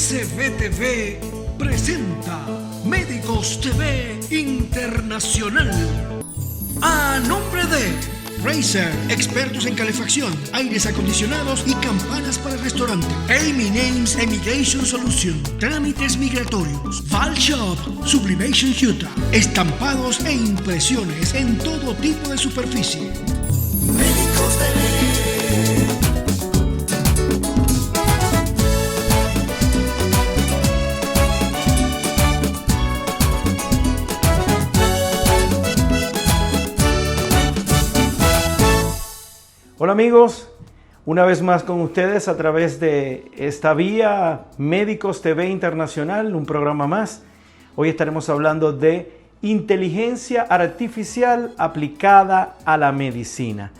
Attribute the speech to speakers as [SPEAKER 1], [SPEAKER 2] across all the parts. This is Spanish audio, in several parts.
[SPEAKER 1] SBTV presenta Médicos TV Internacional. A nombre de Razer, expertos en calefacción, aires acondicionados y campanas para restaurante. Amy Names Immigration Solution, trámites migratorios. Val Shop, Sublimation Utah, estampados e impresiones en todo tipo de superficie. Médicos TV.
[SPEAKER 2] Hola amigos, una vez más con ustedes a través de esta vía Médicos TV Internacional, un programa más. Hoy estaremos hablando de inteligencia artificial aplicada a la medicina.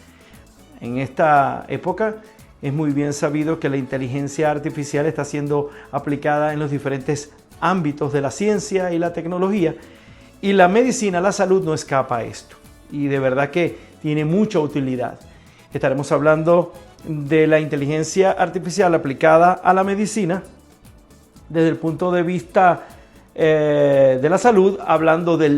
[SPEAKER 2] En esta época es muy bien sabido que la inteligencia artificial está siendo aplicada en los diferentes ámbitos de la ciencia y la tecnología, y la medicina, la salud no escapa a esto, y de verdad que tiene mucha utilidad. Estaremos hablando de la inteligencia artificial aplicada a la medicina desde el punto de vista de la salud, hablando de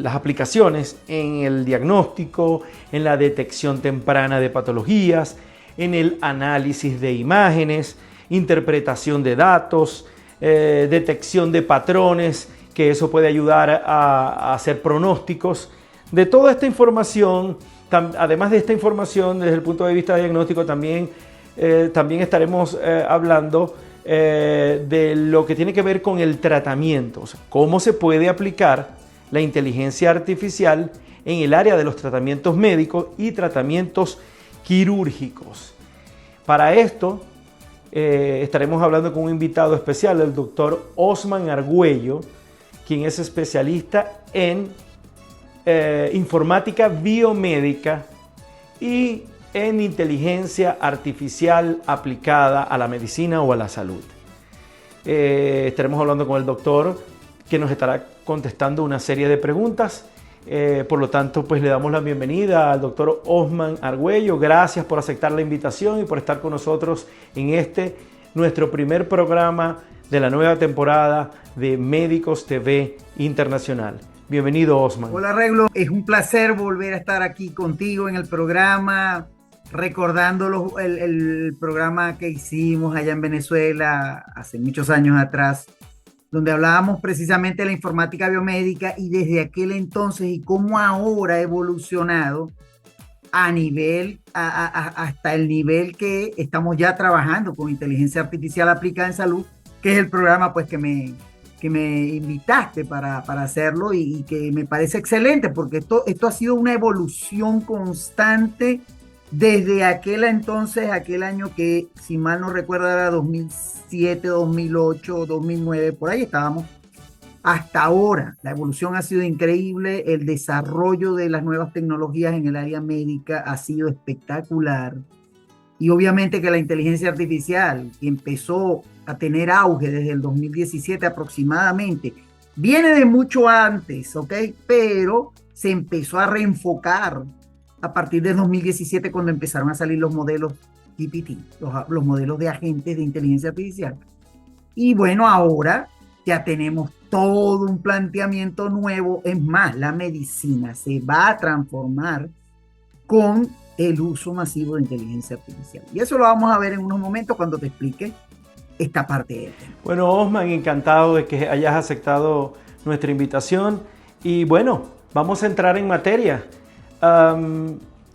[SPEAKER 2] las aplicaciones en el diagnóstico, en la detección temprana de patologías, en el análisis de imágenes, interpretación de datos, detección de patrones, que eso puede ayudar a hacer pronósticos. De toda esta información, además de esta información desde el punto de vista diagnóstico, también estaremos hablando de lo que tiene que ver con el tratamiento, o sea, cómo se puede aplicar la inteligencia artificial en el área de los tratamientos médicos y tratamientos quirúrgicos. Para esto estaremos hablando con un invitado especial, el doctor Osman Argüello, quien es especialista en informática biomédica y en inteligencia artificial aplicada a la medicina o a la salud. Estaremos hablando con el doctor, que nos estará contestando una serie de preguntas. Por lo tanto, pues le damos la bienvenida al doctor Osman Argüello. Gracias por aceptar la invitación y por estar con nosotros en nuestro primer programa de la nueva temporada de Médicos TV Internacional. Bienvenido, Osman.
[SPEAKER 3] Hola, Reglo. Es un placer volver a estar aquí contigo en el programa, recordando el programa que hicimos allá en Venezuela hace muchos años atrás, donde hablábamos precisamente de la informática biomédica y desde aquel entonces y cómo ahora ha evolucionado hasta el nivel que estamos ya trabajando con inteligencia artificial aplicada en salud, que es el programa pues que me invitaste para hacerlo y que me parece excelente, porque esto ha sido una evolución constante desde aquel entonces, aquel año que, si mal no recuerdo, era 2007, 2008, 2009, por ahí estábamos, hasta ahora. La evolución ha sido increíble, el desarrollo de las nuevas tecnologías en el área médica ha sido espectacular. Y obviamente que la inteligencia artificial, que empezó a tener auge desde el 2017 aproximadamente, viene de mucho antes, ¿ok? Pero se empezó a reenfocar a partir de 2017 cuando empezaron a salir los modelos GPT, los modelos de agentes de inteligencia artificial. Y bueno, ahora ya tenemos todo un planteamiento nuevo. Es más, la medicina se va a transformar con el uso masivo de inteligencia artificial. Y eso lo vamos a ver en unos momentos cuando te explique esta parte de él.
[SPEAKER 2] Bueno, Osman, encantado de que hayas aceptado nuestra invitación. Y bueno, vamos a entrar en materia.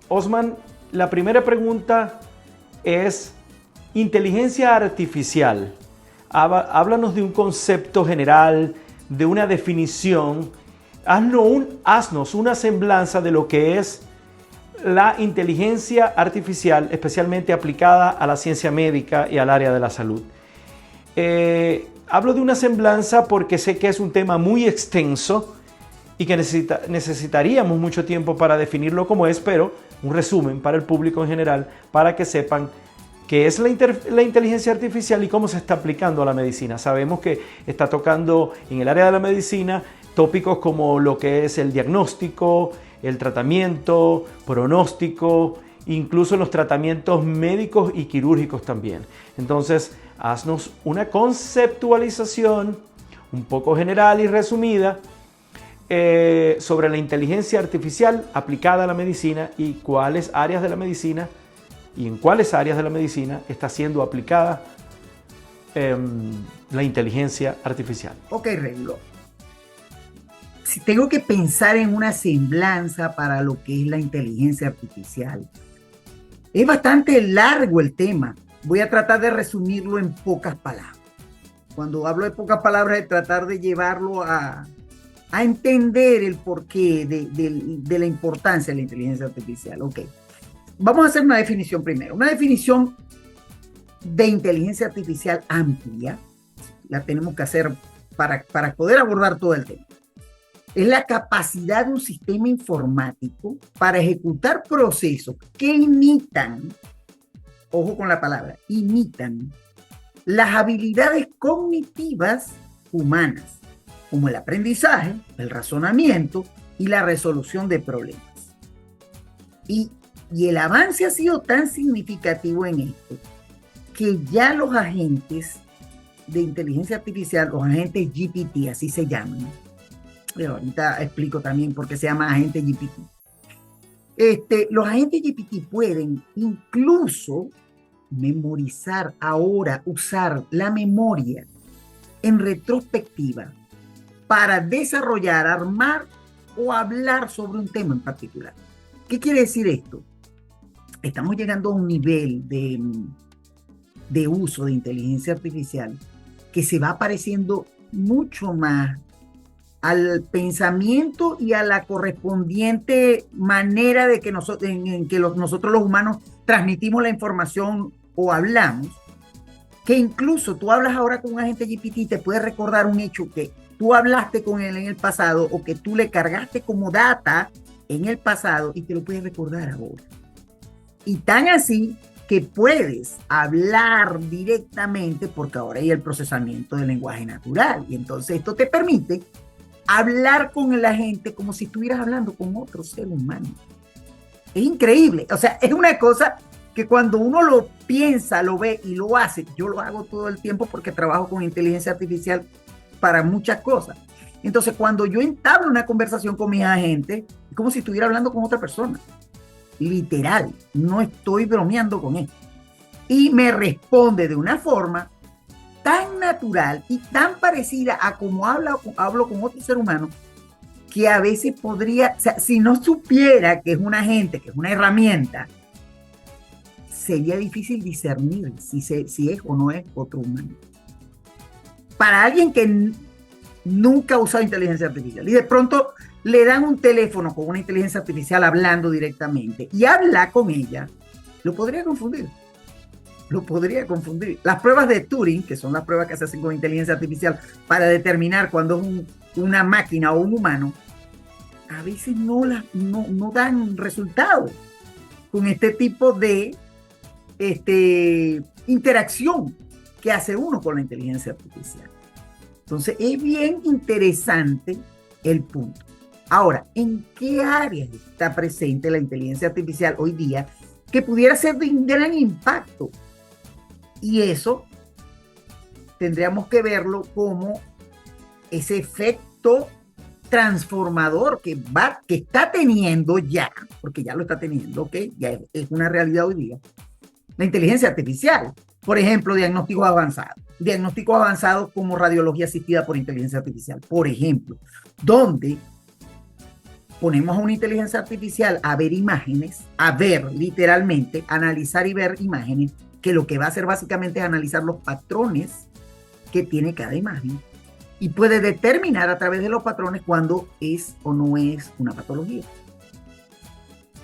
[SPEAKER 2] Osman, la primera pregunta es inteligencia artificial. Háblanos de un concepto general, de una definición. Haznos una semblanza de lo que es la inteligencia artificial, especialmente aplicada a la ciencia médica y al área de la salud. Hablo de una semblanza porque sé que es un tema muy extenso y que necesitaríamos mucho tiempo para definirlo como es, pero un resumen para el público en general, para que sepan qué es la inteligencia artificial y cómo se está aplicando a la medicina. Sabemos que está tocando en el área de la medicina tópicos como lo que es el diagnóstico, el tratamiento, pronóstico, incluso los tratamientos médicos y quirúrgicos también. Entonces, haznos una conceptualización un poco general y resumida sobre la inteligencia artificial aplicada a la medicina y cuáles áreas de la medicina y en cuáles áreas de la medicina está siendo aplicada la inteligencia artificial.
[SPEAKER 3] Ok, Renlo. Si tengo que pensar en una semblanza para lo que es la inteligencia artificial, es bastante largo el tema. Voy a tratar de resumirlo en pocas palabras. Cuando hablo de pocas palabras, es tratar de llevarlo a entender el porqué de la importancia de la inteligencia artificial. Ok, vamos a hacer una definición primero. Una definición de inteligencia artificial amplia, la tenemos que hacer para poder abordar todo el tema. Es la capacidad de un sistema informático para ejecutar procesos que imitan, ojo con la palabra, imitan las habilidades cognitivas humanas, como el aprendizaje, el razonamiento y la resolución de problemas. Y el avance ha sido tan significativo en esto que ya los agentes de inteligencia artificial, los agentes GPT, así se llaman, pero ahorita explico también por qué se llama agente GPT. Los agentes GPT pueden incluso memorizar ahora, usar la memoria en retrospectiva para desarrollar, armar o hablar sobre un tema en particular. ¿Qué quiere decir esto? Estamos llegando a un nivel de uso de inteligencia artificial que se va pareciendo mucho más al pensamiento y a la correspondiente manera de que nosotros los humanos transmitimos la información o hablamos, que incluso tú hablas ahora con un agente GPT y te puede recordar un hecho que tú hablaste con él en el pasado o que tú le cargaste como data en el pasado y te lo puedes recordar ahora. Y tan así que puedes hablar directamente porque ahora hay el procesamiento del lenguaje natural y entonces esto te permite hablar con la gente como si estuvieras hablando con otro ser humano. Es increíble. O sea, es una cosa que cuando uno lo piensa, lo ve y lo hace, yo lo hago todo el tiempo porque trabajo con inteligencia artificial para muchas cosas. Entonces, cuando yo entablo una conversación con mis agentes, es como si estuviera hablando con otra persona. Literal, no estoy bromeando con esto. Y me responde de una forma tan natural y tan parecida a como hablo con otro ser humano, que a veces podría, o sea, si no supiera que es un agente, que es una herramienta, sería difícil discernir si es o no es otro humano. Para alguien que nunca ha usado inteligencia artificial y de pronto le dan un teléfono con una inteligencia artificial hablando directamente y habla con ella, lo podría confundir. Las pruebas de Turing, que son las pruebas que se hacen con inteligencia artificial para determinar cuándo es una máquina o un humano, a veces no dan resultados con este tipo de interacción que hace uno con la inteligencia artificial. Entonces, es bien interesante el punto. Ahora, ¿en qué áreas está presente la inteligencia artificial hoy día que pudiera ser de un gran impacto? Y eso tendríamos que verlo como ese efecto transformador que está teniendo ya, porque ya lo está teniendo, ¿ok? Ya es una realidad hoy día. La inteligencia artificial, por ejemplo, diagnósticos avanzados como radiología asistida por inteligencia artificial, por ejemplo, donde ponemos a una inteligencia artificial a ver imágenes, literalmente, analizar y ver imágenes, que lo que va a hacer básicamente es analizar los patrones que tiene cada imagen y puede determinar a través de los patrones cuándo es o no es una patología.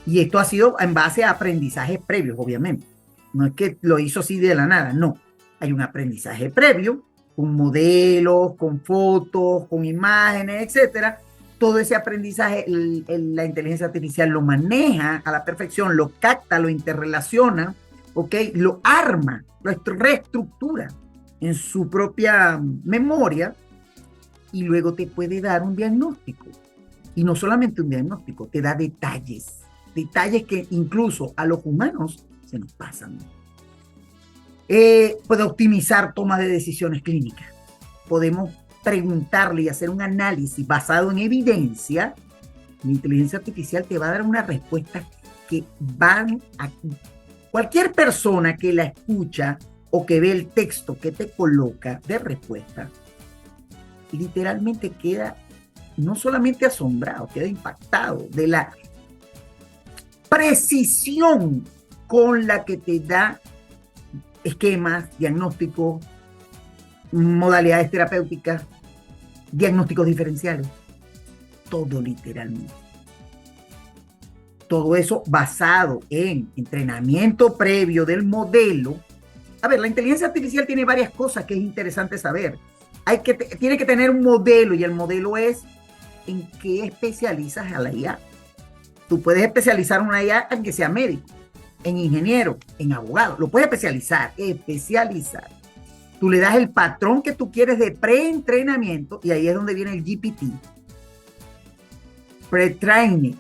[SPEAKER 3] Y esto ha sido en base a aprendizajes previos, obviamente. No es que lo hizo así de la nada, no. Hay un aprendizaje previo, con modelos, con fotos, con imágenes, etcétera. Todo ese aprendizaje, la inteligencia artificial lo maneja a la perfección, lo capta, lo interrelaciona, ¿okay? Lo arma, lo reestructura en su propia memoria y luego te puede dar un diagnóstico. Y no solamente un diagnóstico, te da detalles que incluso a los humanos se nos pasan. Puede optimizar toma de decisiones clínicas. Podemos preguntarle y hacer un análisis basado en evidencia. La inteligencia artificial te va a dar una respuesta que van a... Cualquier persona que la escucha o que ve el texto que te coloca de respuesta, literalmente queda no solamente asombrado, queda impactado de la precisión con la que te da esquemas, diagnósticos, modalidades terapéuticas, diagnósticos diferenciales, todo literalmente. Todo eso basado en entrenamiento previo del modelo. A ver, la inteligencia artificial tiene varias cosas que es interesante saber. Tiene que tener un modelo, y el modelo es en qué especializas a la IA. Tú puedes especializar una IA en que sea médico, en ingeniero, en abogado. Lo puedes especializar. Tú le das el patrón que tú quieres de preentrenamiento, y ahí es donde viene el GPT. Pre-training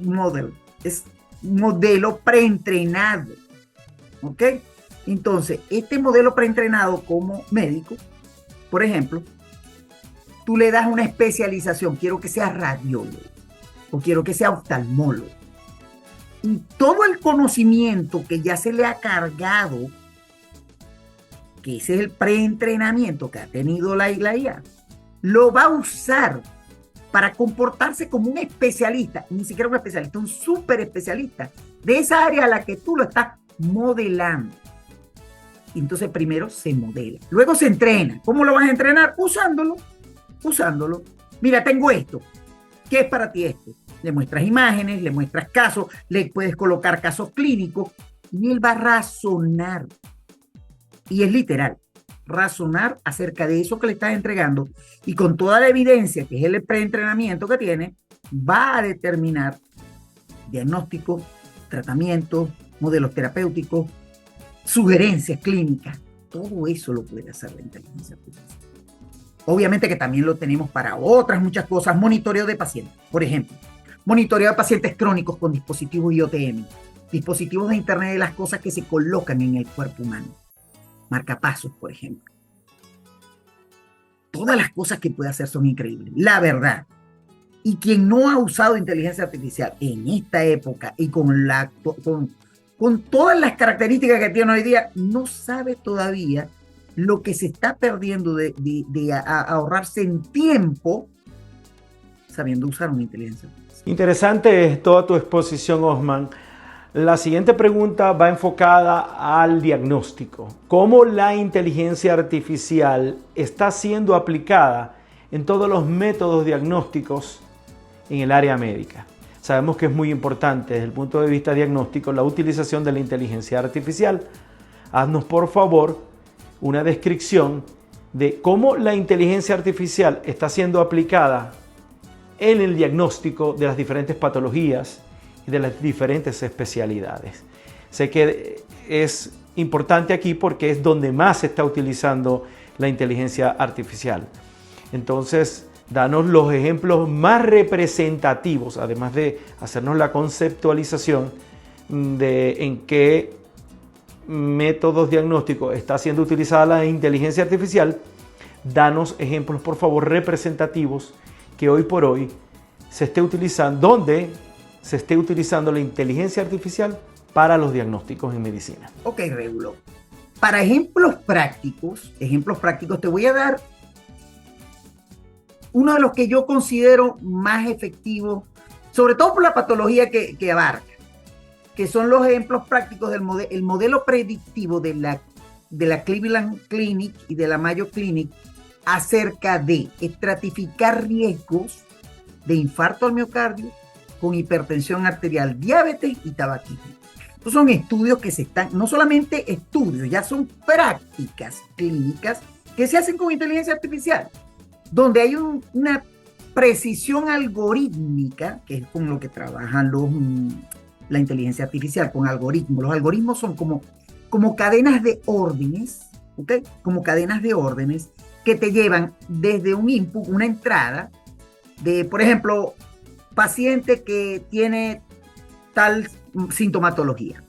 [SPEAKER 3] model. Es modelo preentrenado. ¿Ok? Entonces, este modelo preentrenado como médico, por ejemplo, tú le das una especialización. Quiero que sea radiólogo o quiero que sea oftalmólogo. Y todo el conocimiento que ya se le ha cargado, que ese es el preentrenamiento que ha tenido la IA, lo va a usar para comportarse como un especialista, ni siquiera un especialista, un súper especialista de esa área a la que tú lo estás modelando. Entonces primero se modela, luego se entrena. ¿Cómo lo vas a entrenar? Usándolo. Mira, tengo esto. ¿Qué es para ti esto? Le muestras imágenes, le muestras casos, le puedes colocar casos clínicos y él va a razonar. Y es literal, razonar acerca de eso que le estás entregando, y con toda la evidencia, que es el preentrenamiento que tiene, va a determinar diagnóstico, tratamiento, modelos terapéuticos, sugerencias clínicas. Todo eso lo puede hacer la inteligencia artificial. Obviamente que también lo tenemos para otras muchas cosas. Monitoreo de pacientes, por ejemplo. Monitoreo de pacientes crónicos con dispositivos IoTM. Dispositivos de Internet de las cosas que se colocan en el cuerpo humano. Marcapasos, por ejemplo. Todas las cosas que puede hacer son increíbles, la verdad. Y quien no ha usado inteligencia artificial en esta época y con todas las características que tiene hoy día, no sabe todavía lo que se está perdiendo de ahorrarse en tiempo sabiendo usar una inteligencia artificial.
[SPEAKER 2] Interesante toda tu exposición, Osman. La siguiente pregunta va enfocada al diagnóstico. ¿Cómo la inteligencia artificial está siendo aplicada en todos los métodos diagnósticos en el área médica? Sabemos que es muy importante desde el punto de vista diagnóstico la utilización de la inteligencia artificial. Haznos, por favor, una descripción de cómo la inteligencia artificial está siendo aplicada en el diagnóstico de las diferentes patologías y de las diferentes especialidades. Sé que es importante aquí porque es donde más se está utilizando la inteligencia artificial. Entonces, danos los ejemplos más representativos, además de hacernos la conceptualización de en qué métodos diagnósticos está siendo utilizada la inteligencia artificial. Danos ejemplos, por favor, representativos que hoy por hoy se esté utilizando, donde se esté utilizando la inteligencia artificial para los diagnósticos en medicina.
[SPEAKER 3] Ok, Regulo. Para ejemplos prácticos te voy a dar uno de los que yo considero más efectivos, sobre todo por la patología que abarca, que son los ejemplos prácticos del modelo predictivo de la Cleveland Clinic y de la Mayo Clinic acerca de estratificar riesgos de infarto al miocardio con hipertensión arterial, diabetes y tabaquismo. Estos son estudios que no solamente estudios, ya son prácticas clínicas que se hacen con inteligencia artificial, donde hay una precisión algorítmica, que es con lo que trabajan la inteligencia artificial, con algoritmos. Los algoritmos son como cadenas de órdenes, ¿ok? Como cadenas de órdenes que te llevan desde un input, una entrada, de, por ejemplo, paciente que tiene tal sintomatología,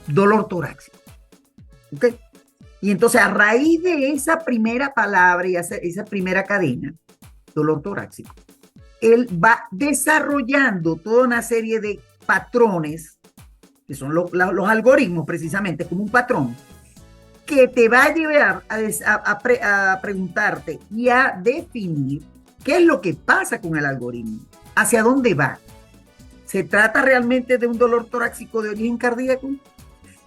[SPEAKER 3] dolor torácico. ¿Ok? Y entonces a raíz de esa primera palabra y esa primera cadena, dolor torácico, él va desarrollando toda una serie de patrones, que son los algoritmos precisamente, como un patrón, que te va a llevar a preguntarte y a definir qué es lo que pasa con el algoritmo, hacia dónde va. ¿Se trata realmente de un dolor torácico de origen cardíaco?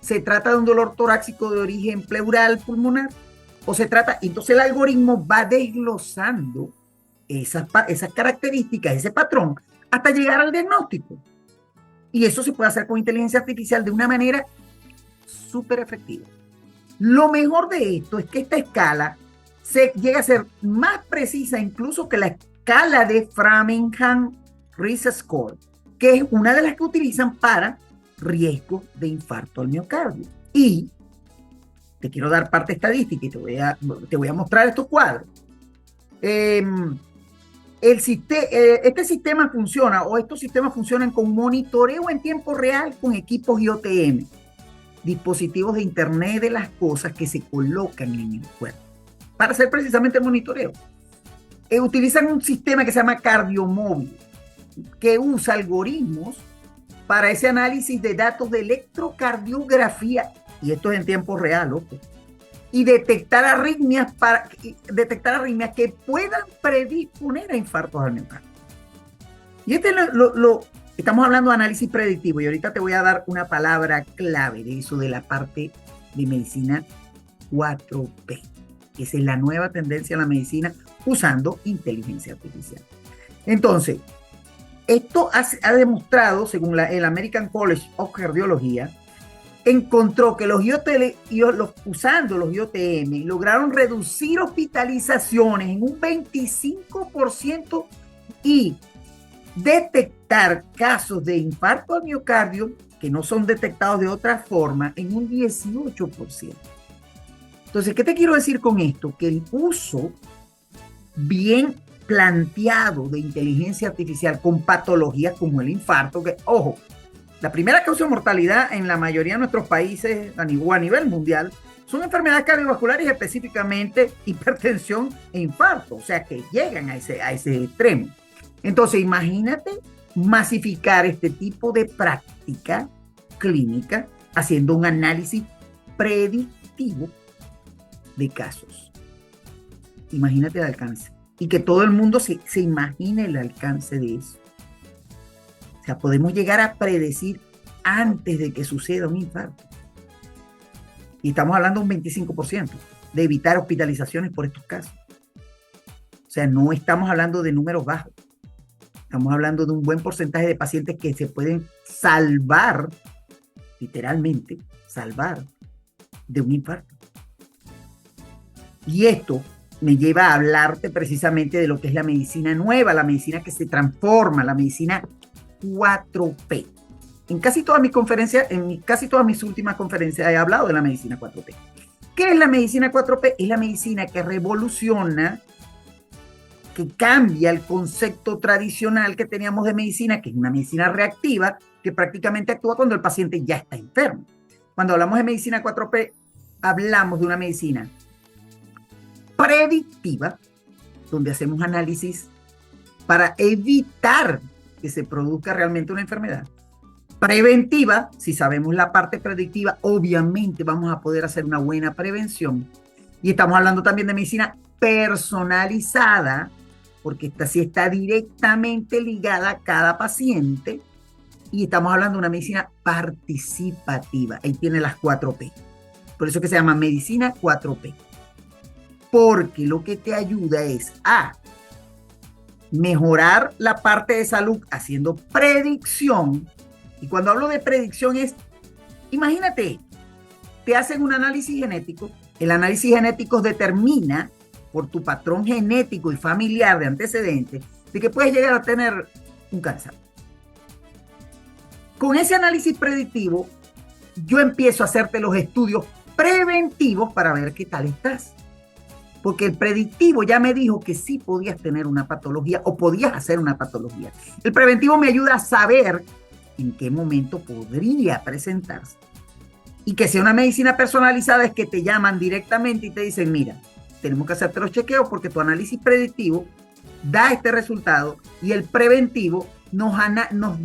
[SPEAKER 3] ¿Se trata de un dolor torácico de origen pleural pulmonar? ¿O se trata? Entonces el algoritmo va desglosando esas características, ese patrón, hasta llegar al diagnóstico. Y eso se puede hacer con inteligencia artificial de una manera súper efectiva. Lo mejor de esto es que esta escala llega a ser más precisa incluso que la escala de Framingham Risk Score, que es una de las que utilizan para riesgo de infarto al miocardio. Y te quiero dar parte estadística y te voy a mostrar estos cuadros. Este sistema funciona, o estos sistemas funcionan con monitoreo en tiempo real con equipos IoTM, dispositivos de Internet de las cosas que se colocan en el cuerpo para hacer precisamente el monitoreo. Utilizan un sistema que se llama cardiomóvil, que usa algoritmos para ese análisis de datos de electrocardiografía, y esto es en tiempo real, ojo, y detectar arritmias que puedan predisponer a infartos al miocardio. Y estamos hablando de análisis predictivo, y ahorita te voy a dar una palabra clave de eso, de la parte de medicina 4P, que es la nueva tendencia en la medicina usando inteligencia artificial. Entonces, esto ha demostrado, según el American College of Cardiología, encontró que usando los IoTM lograron reducir hospitalizaciones en un 25% y detectar casos de infarto al miocardio que no son detectados de otra forma en un 18%. Entonces, ¿qué te quiero decir con esto? Que el uso bien planteado de inteligencia artificial con patologías como el infarto, que, ojo, la primera causa de mortalidad en la mayoría de nuestros países a nivel mundial son enfermedades cardiovasculares, específicamente hipertensión e infarto, o sea que llegan a ese extremo. Entonces imagínate masificar este tipo de práctica clínica haciendo un análisis predictivo de casos. Imagínate el alcance. Y que todo el mundo se imagine el alcance de eso. O sea, podemos llegar a predecir antes de que suceda un infarto. Y estamos hablando de un 25% de evitar hospitalizaciones por estos casos. O sea, no estamos hablando de números bajos. Estamos hablando de un buen porcentaje de pacientes que se pueden salvar, literalmente, salvar de un infarto. Y esto me lleva a hablarte precisamente de lo que es la medicina nueva, la medicina que se transforma, la medicina 4P. En casi todas mis conferencias, casi todas mis últimas conferencias he hablado de la medicina 4P. ¿Qué es la medicina 4P? Es la medicina que revoluciona, que cambia el concepto tradicional que teníamos de medicina, que es una medicina reactiva, que prácticamente actúa cuando el paciente ya está enfermo. Cuando hablamos de medicina 4P, hablamos de una medicina predictiva, donde hacemos análisis para evitar que se produzca realmente una enfermedad. Preventiva, si sabemos la parte predictiva, obviamente vamos a poder hacer una buena prevención. Y estamos hablando también de medicina personalizada, porque esta sí está directamente ligada a cada paciente. Y estamos hablando de una medicina participativa. Ahí tiene las 4P. Por eso que se llama medicina 4P. Porque lo que te ayuda es a mejorar la parte de salud haciendo predicción. Y cuando hablo de predicción es, imagínate, te hacen un análisis genético. El análisis genético determina por tu patrón genético y familiar de antecedentes de que puedes llegar a tener un cáncer. Con ese análisis predictivo, yo empiezo a hacerte los estudios preventivos para ver qué tal estás. Porque el predictivo ya me dijo que sí podías tener una patología o podías hacer una patología. El preventivo me ayuda a saber en qué momento podría presentarse. Y que sea una medicina personalizada es que te llaman directamente y te dicen, mira, tenemos que hacerte los chequeos porque tu análisis predictivo da este resultado y el preventivo nos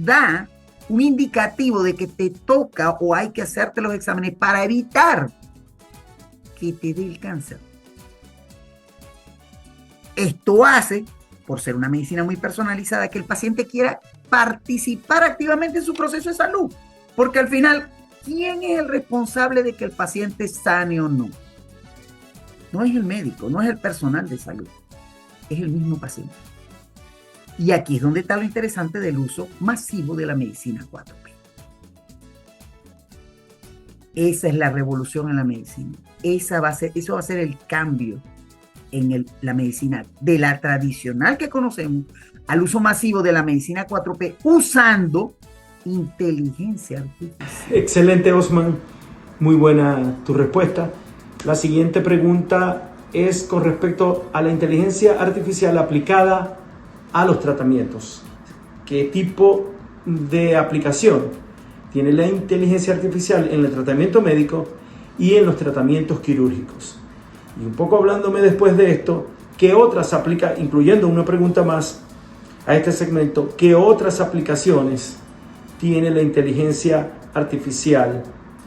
[SPEAKER 3] da un indicativo de que te toca o hay que hacerte los exámenes para evitar que te dé el cáncer. Esto hace, por ser una medicina muy personalizada, que el paciente quiera participar activamente en su proceso de salud. Porque al final, ¿quién es el responsable de que el paciente sane o no? No es el médico, no es el personal de salud, es el mismo paciente. Y aquí es donde está lo interesante del uso masivo de la medicina 4P. Esa es la revolución en la medicina. Eso va a ser el cambio en la medicina de la tradicional que conocemos al uso masivo de la medicina 4P usando inteligencia artificial.
[SPEAKER 2] Excelente, Osman. Muy buena tu respuesta. La siguiente pregunta es con respecto a la inteligencia artificial aplicada a los tratamientos. ¿Qué tipo de aplicación tiene la inteligencia artificial en el tratamiento médico y en los tratamientos quirúrgicos? Y un poco hablándome después de esto, ¿qué otras aplica, incluyendo una pregunta más a este segmento, qué otras aplicaciones tiene la inteligencia artificial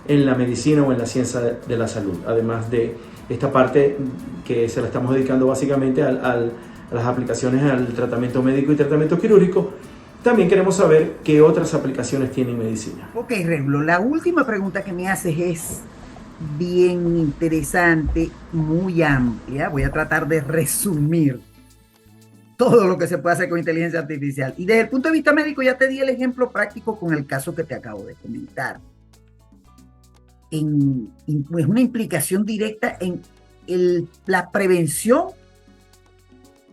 [SPEAKER 2] en la medicina o en la ciencia de la salud? Además de esta parte que se la estamos dedicando básicamente a las aplicaciones al tratamiento médico y tratamiento quirúrgico, también queremos saber qué otras aplicaciones tiene en medicina.
[SPEAKER 3] Ok, Regulo, la última pregunta que me haces es bien interesante, muy amplia. Voy a tratar de resumir todo lo que se puede hacer con inteligencia artificial. Y desde el punto de vista médico ya te di el ejemplo práctico con el caso que te acabo de comentar. Es una implicación directa en la prevención,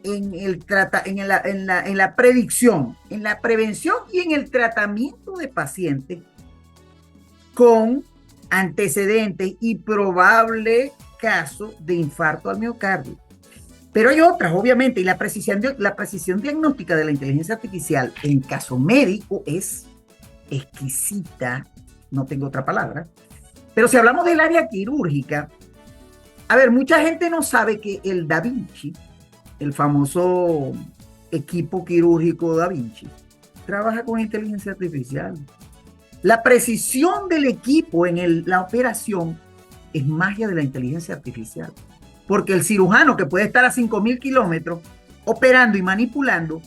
[SPEAKER 3] en la predicción, en la prevención y en el tratamiento de pacientes con antecedentes y probable caso de infarto al miocardio. Pero hay otras, obviamente, y la precisión diagnóstica de la inteligencia artificial en caso médico es exquisita, no tengo otra palabra. Pero si hablamos del área quirúrgica, a ver, mucha gente no sabe que el Da Vinci, el famoso equipo quirúrgico Da Vinci, trabaja con inteligencia artificial. La precisión del equipo en la operación es magia de la inteligencia artificial. Porque el cirujano que puede estar a 5.000 kilómetros operando y manipulando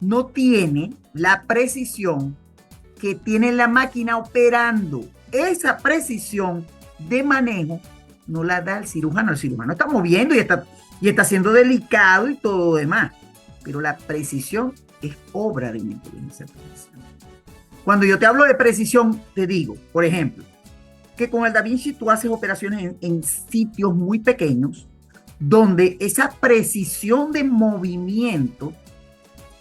[SPEAKER 3] no tiene la precisión que tiene la máquina operando. Esa precisión de manejo no la da el cirujano. El cirujano está moviendo y está siendo delicado y todo lo demás. Pero la precisión es obra de una inteligencia artificial. Cuando yo te hablo de precisión, te digo, por ejemplo, que con el Da Vinci tú haces operaciones en sitios muy pequeños, donde esa precisión de movimiento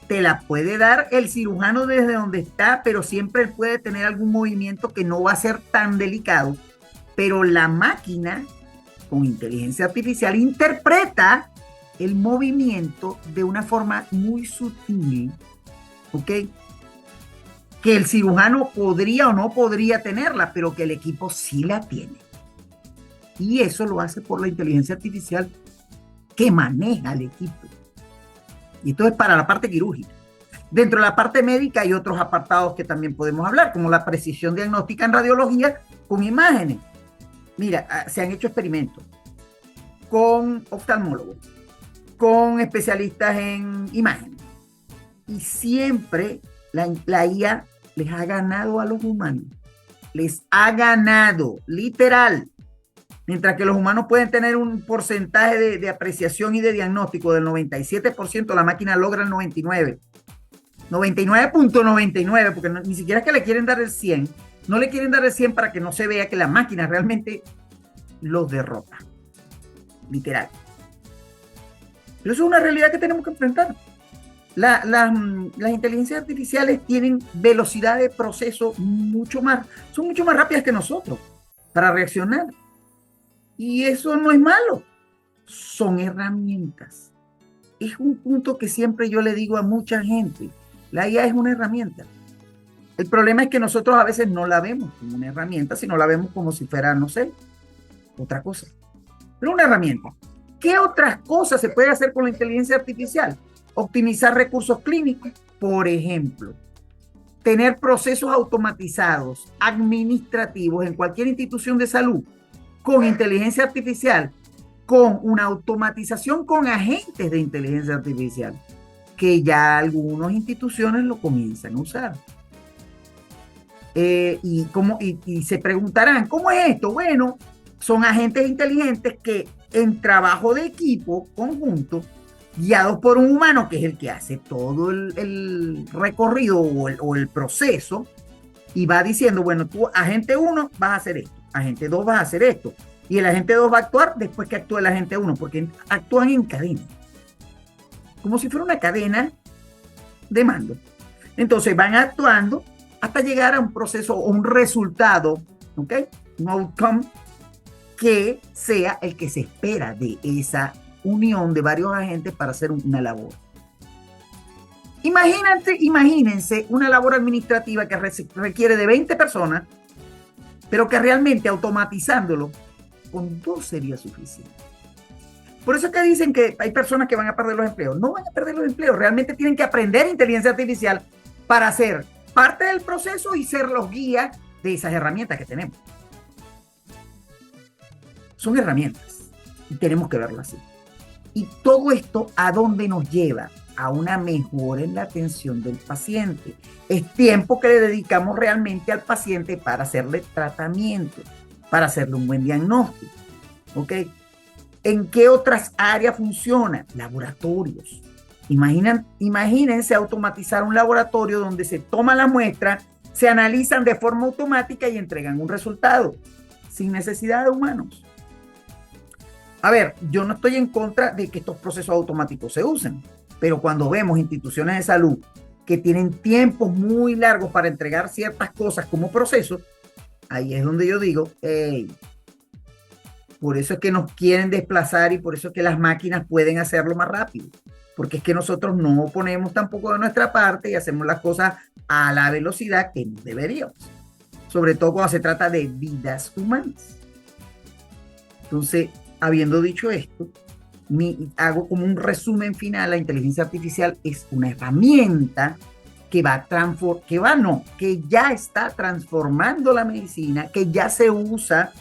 [SPEAKER 3] te la puede dar el cirujano desde donde está, pero siempre él puede tener algún movimiento que no va a ser tan delicado, pero la máquina con inteligencia artificial interpreta el movimiento de una forma muy sutil, ¿ok? Que el cirujano podría o no podría tenerla, pero que el equipo sí la tiene. Y eso lo hace por la inteligencia artificial que maneja el equipo. Y esto es para la parte quirúrgica. Dentro de la parte médica hay otros apartados que también podemos hablar, como la precisión diagnóstica en radiología con imágenes. Mira, se han hecho experimentos con oftalmólogos, con especialistas en imágenes. Y siempre la IA les ha ganado a los humanos. Les ha ganado, literal. Mientras que los humanos pueden tener un porcentaje de apreciación y de diagnóstico del 97%, la máquina logra el 99%. 99.99, porque ni siquiera es que le quieren dar el 100. No le quieren dar el 100 para que no se vea que la máquina realmente los derrota. Literal. Pero eso es una realidad que tenemos que enfrentar. Las inteligencias artificiales tienen velocidad de proceso son mucho más rápidas que nosotros para reaccionar. Y eso no es malo, son herramientas. Es un punto que siempre yo le digo a mucha gente, la IA es una herramienta. El problema es que nosotros a veces no la vemos como una herramienta, sino la vemos como si fuera, no sé, otra cosa. Pero una herramienta. ¿Qué otras cosas se puede hacer con la inteligencia artificial? Optimizar recursos clínicos, por ejemplo. Tener procesos automatizados, administrativos en cualquier institución de salud con inteligencia artificial, con una automatización con agentes de inteligencia artificial, que ya algunas instituciones lo comienzan a usar. Y se preguntarán, ¿cómo es esto? Bueno, son agentes inteligentes que en trabajo de equipo conjunto, guiados por un humano, que es el que hace todo el recorrido o el proceso, y va diciendo, bueno, tú, agente 1, vas a hacer esto, agente 2, vas a hacer esto, y el agente 2 va a actuar después que actúe el agente 1, porque actúan en cadena, como si fuera una cadena de mando. Entonces van actuando hasta llegar a un proceso o un resultado, ¿ok? Un outcome que sea el que se espera de esa unión de varios agentes para hacer una labor. Imagínense una labor administrativa que requiere de 20 personas, pero que realmente automatizándolo con 2 sería suficiente. Por eso es que dicen que hay personas que van a perder los empleos. No van a perder los empleos, realmente tienen que aprender inteligencia artificial para ser parte del proceso y ser los guías de esas herramientas que tenemos. Son herramientas y tenemos que verlo así. Y todo esto, ¿a dónde nos lleva? A una mejora en la atención del paciente. Es tiempo que le dedicamos realmente al paciente para hacerle tratamiento, para hacerle un buen diagnóstico. ¿Ok? ¿En qué otras áreas funciona? Laboratorios. Imagínense automatizar un laboratorio donde se toma la muestra, se analizan de forma automática y entregan un resultado, sin necesidad de humanos. A ver, yo no estoy en contra de que estos procesos automáticos se usen, pero cuando vemos instituciones de salud que tienen tiempos muy largos para entregar ciertas cosas como procesos, ahí es donde yo digo, hey, por eso es que nos quieren desplazar y por eso es que las máquinas pueden hacerlo más rápido, porque es que nosotros no ponemos tampoco de nuestra parte y hacemos las cosas a la velocidad que no deberíamos, sobre todo cuando se trata de vidas humanas. Entonces, habiendo dicho esto, hago como un resumen final. La inteligencia artificial es una herramienta que ya está transformando la medicina, que ya se usa.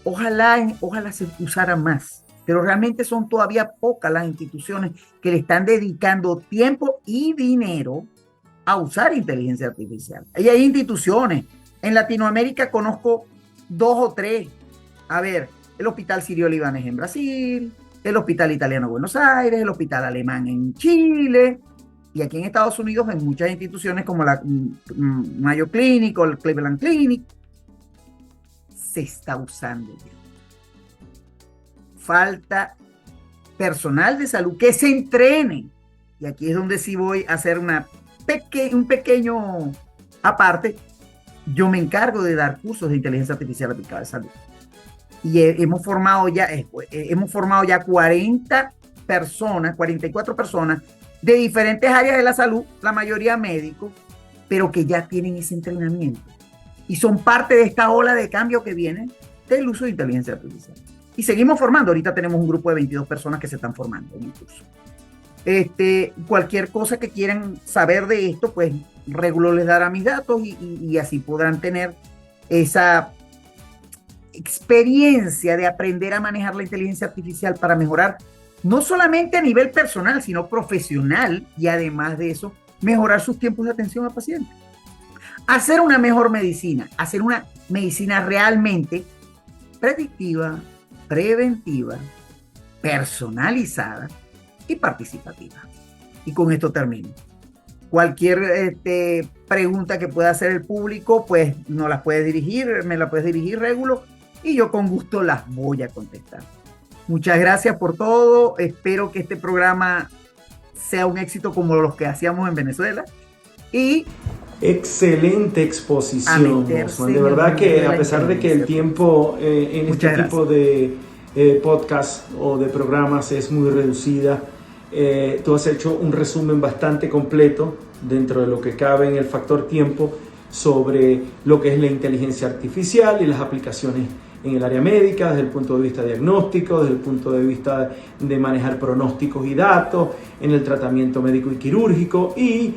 [SPEAKER 3] Ojalá se usara más, pero realmente son todavía pocas las instituciones que le están dedicando tiempo y dinero a usar inteligencia artificial. Y hay instituciones, en Latinoamérica conozco 2 o 3, a ver, el Hospital Sirio-Libanés en Brasil, el Hospital Italiano en Buenos Aires, el Hospital Alemán en Chile, y aquí en Estados Unidos en muchas instituciones como la Mayo Clinic o el Cleveland Clinic, se está usando ya. Falta personal de salud que se entrene, y aquí es donde sí voy a hacer un pequeño aparte. Yo me encargo de dar cursos de inteligencia artificial aplicada a salud. Y hemos formado ya 40 personas, 44 personas de diferentes áreas de la salud, la mayoría médicos, pero que ya tienen ese entrenamiento y son parte de esta ola de cambio que viene del uso de inteligencia artificial. Y seguimos formando. Ahorita tenemos un grupo de 22 personas que se están formando en el curso. Cualquier cosa que quieran saber de esto, pues Regulo les dará mis datos y así podrán tener esa experiencia de aprender a manejar la inteligencia artificial para mejorar no solamente a nivel personal, sino profesional, y además de eso, mejorar sus tiempos de atención al paciente. Hacer una mejor medicina, hacer una medicina realmente predictiva, preventiva, personalizada y participativa. Y con esto termino. Cualquier pregunta que pueda hacer el público, pues me la puedes dirigir, Regulo, y yo con gusto las voy a contestar. Muchas gracias por todo. Espero que este programa sea un éxito como los que hacíamos en Venezuela. Y
[SPEAKER 2] excelente exposición, Osman. De verdad que a pesar de que el tiempo en este tipo de podcast o de programas es muy reducida, tú has hecho un resumen bastante completo dentro de lo que cabe en el factor tiempo, sobre lo que es la inteligencia artificial y las aplicaciones en el área médica, desde el punto de vista diagnóstico, desde el punto de vista de manejar pronósticos y datos, en el tratamiento médico y quirúrgico, y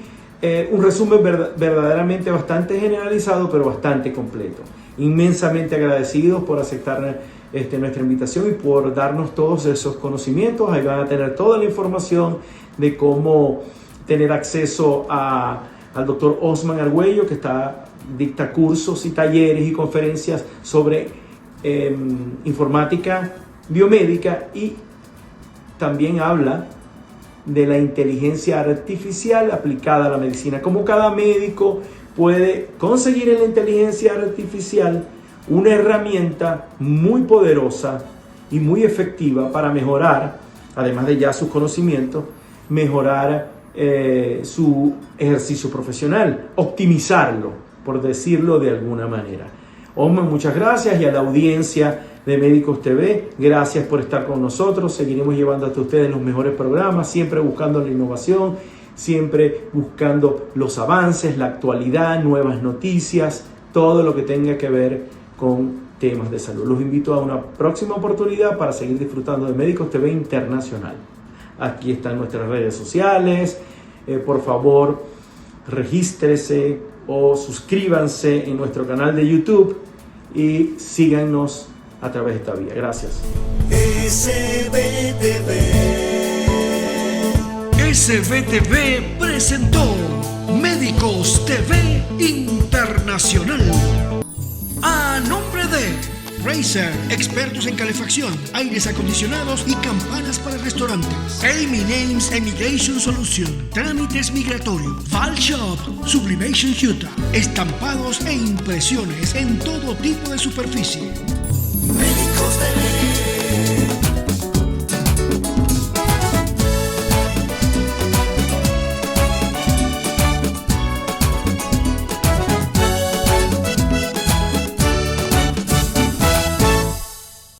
[SPEAKER 2] un resumen verdaderamente bastante generalizado, pero bastante completo. Inmensamente agradecidos por aceptar nuestra invitación y por darnos todos esos conocimientos. Ahí van a tener toda la información de cómo tener acceso al doctor Osman Argüello, que dicta cursos y talleres y conferencias sobre informática biomédica, y también habla de la inteligencia artificial aplicada a la medicina, cómo cada médico puede conseguir en la inteligencia artificial una herramienta muy poderosa y muy efectiva para mejorar, además de ya sus conocimientos, mejorar su ejercicio profesional, optimizarlo, por decirlo de alguna manera. Osman, muchas gracias, y a la audiencia de Médicos TV, gracias por estar con nosotros. Seguiremos llevando hasta ustedes los mejores programas, siempre buscando la innovación, siempre buscando los avances, la actualidad, nuevas noticias, todo lo que tenga que ver con temas de salud. Los invito a una próxima oportunidad para seguir disfrutando de Médicos TV Internacional. Aquí están nuestras redes sociales. Por favor, regístrese o suscríbanse en nuestro canal de YouTube y síganos a través de esta vía. Gracias.
[SPEAKER 1] SBTV presentó Médicos TV Internacional. A nombre de Razer, expertos en calefacción, aires acondicionados y campanas para restaurantes. Amy Names Immigration Solution, trámites migratorios. Val Shop, Sublimation Utah, estampados e impresiones en todo tipo de superficie.
[SPEAKER 4] Médicos TV.